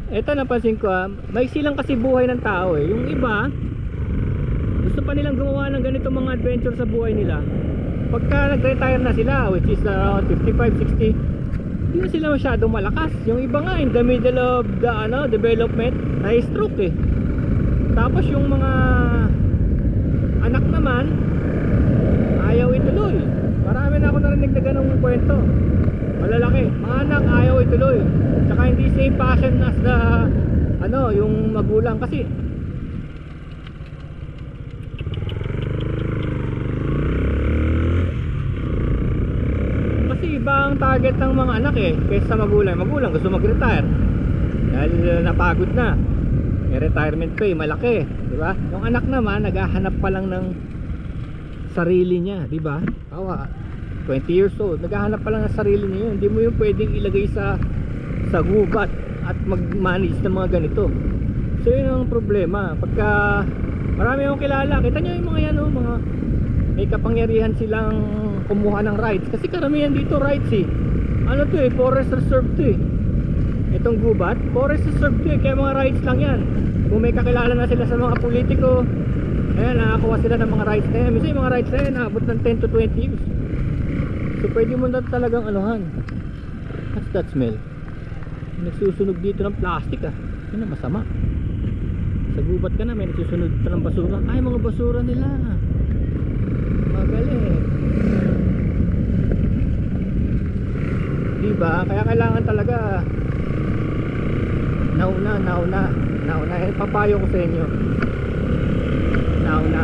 Eto napansin ko maiksi lang kasi buhay ng tao eh. Yung iba, gusto pa nilang gumawa ng ganito mga adventure sa buhay nila. Pagka nag-retire na sila, which is around 55, 60, hindi na sila masyadong malakas. Yung iba nga, in the middle of the development, na-stroke eh. Tapos yung mga anak naman, ayaw ituloy. Marami na ako narinig na ganung kwento. Malalaki, mga anak ayaw ituloy. Tsaka hindi same passion as the yung magulang kasi iba ang target ng mga anak eh kaysa magulang. Magulang gusto mag-retire dahil napagod na, may retirement pay malaki, di ba? Yung anak naman naghahanap pa lang ng sarili niya, di ba? 20 years old, naghahanap pa lang ng sarili niya yun. Hindi mo yung pwedeng ilagay sa gubat at mag-manage ng mga ganito. So yun ang problema. Pagka marami akong kilala, kita nyo yung mga yan mga may kapangyarihan silang kumuha ng rights. Kasi karamihan dito rights eh. Ano to eh, forest reserve to eh. Itong gubat, forest reserve to eh. Kaya mga rights lang yan. Kung may kakilala na sila sa mga politiko, ayan, nakakuha sila ng mga rights na yan. Minsan yung mga rights na yan, naabot ng 10 to 20 years. So pwede mo na talagang anuhan. What's that smell? Nagsusunog dito ng plastic ah. Yun na masama. Sa gubat ka na, may nagsusunog pa ng basura. Ay, mga basura nila. Magaling. Diba? Kaya kailangan talaga nauna. Papayo ko sa inyo. Nauna.